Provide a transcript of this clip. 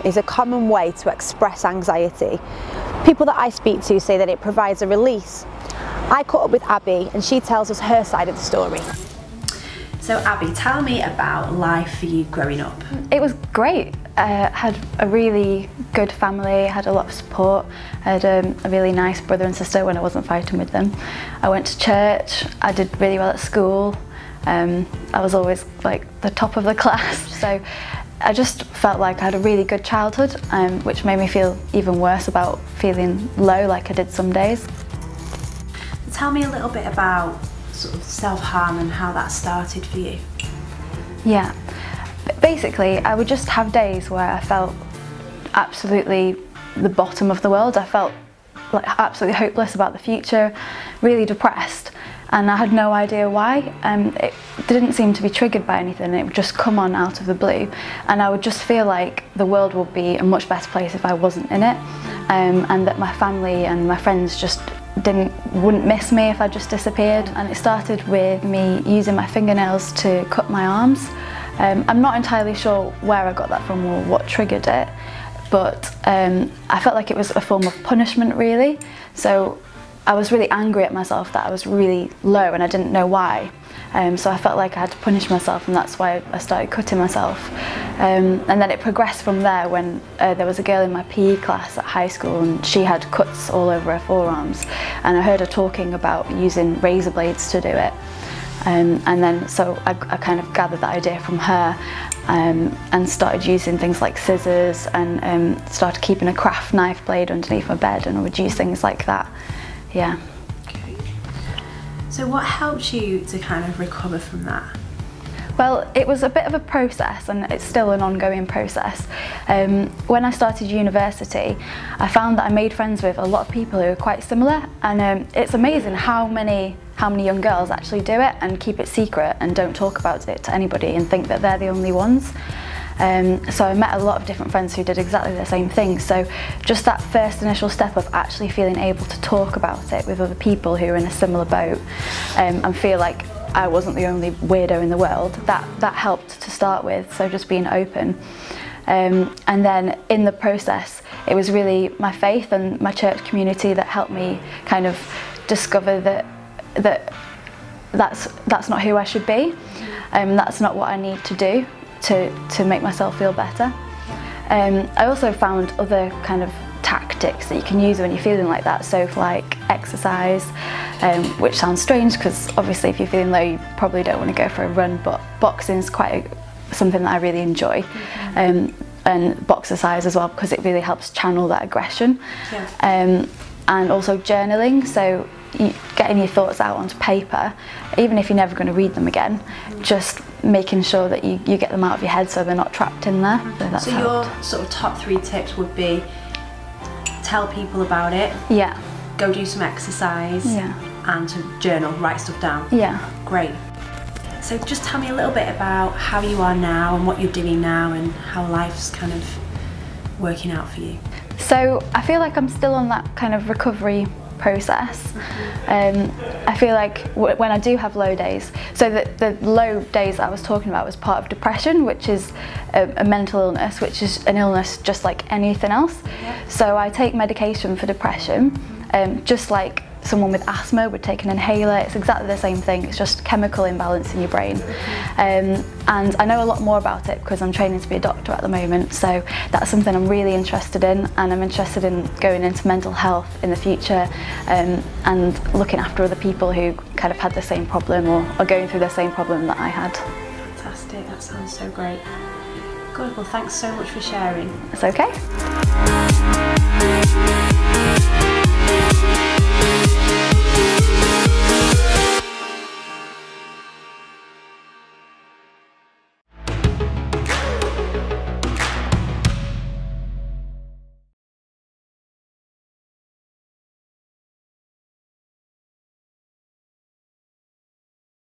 is a common way to express anxiety. People that I speak to say that it provides a release. I caught up with Abby and she tells us her side of the story. So Abby, tell me about life for you growing up. It was great. I had a really good family, had a lot of support. I had a really nice brother and sister when I wasn't fighting with them. I went to church, I did really well at school. I was always like the top of the class. So I just felt like I had a really good childhood, which made me feel even worse about feeling low like I did some days. Tell me a little bit about sort of self-harm and how that started for you. Yeah, basically I would just have days where I felt absolutely the bottom of the world. I felt like absolutely hopeless about the future, really depressed, and I had no idea why. It didn't seem to be triggered by anything, it would just come on out of the blue, and I would just feel like the world would be a much better place if I wasn't in it, and that my family and my friends just wouldn't miss me if I just disappeared. And it started with me using my fingernails to cut my arms. I'm not entirely sure where I got that from or what triggered it, but I felt like it was a form of punishment really. So I was really angry at myself that I was really low and I didn't know why. So I felt like I had to punish myself, and that's why I started cutting myself. And then it progressed from there when there was a girl in my PE class at high school and she had cuts all over her forearms, and I heard her talking about using razor blades to do it. And then so I kind of gathered that idea from her, and started using things like scissors, and started keeping a craft knife blade underneath my bed, and I would use things like that. Yeah. Okay. So what helped you to kind of recover from that? Well, it was a bit of a process, and it's still an ongoing process. When I started university, I found that I made friends with a lot of people who are quite similar, and it's amazing how many young girls actually do it and keep it secret and don't talk about it to anybody and think that they're the only ones. So I met a lot of different friends who did exactly the same thing. So just that first initial step of actually feeling able to talk about it with other people who are in a similar boat, and feel like I wasn't the only weirdo in the world, that helped to start with. So just being open. And then in the process, it was really my faith and my church community that helped me kind of discover that's not who I should be. That's not what I need to do to make myself feel better. I also found other kind of tactics that you can use when you're feeling like that, so like exercise, which sounds strange because obviously if you're feeling low you probably don't want to go for a run, but boxing is something that I really enjoy, and boxercise as well, because it really helps channel that aggression. Yeah. And also journaling, so getting your thoughts out onto paper, even if you're never going to read them again, just making sure that you get them out of your head so they're not trapped in there. So your sort of top 3 tips would be tell people about it, yeah, go do some exercise, yeah, and to journal, write stuff down. Yeah. Great. So just tell me a little bit about how you are now and what you're doing now and how life's kind of working out for you. So I feel like I'm still on that kind of recovery process. I feel like when I do have low days, so the low days that I was talking about was part of depression, which is a mental illness, which is an illness just like anything else. Yeah. So I take medication for depression, just like someone with asthma would take an inhaler. It's exactly the same thing, it's just chemical imbalance in your brain. And I know a lot more about it because I'm training to be a doctor at the moment, so that's something I'm really interested in, and I'm interested in going into mental health in the future, and looking after other people who kind of had the same problem or are going through the same problem that I had. Fantastic, that sounds so great. Good, well thanks so much for sharing. It's okay.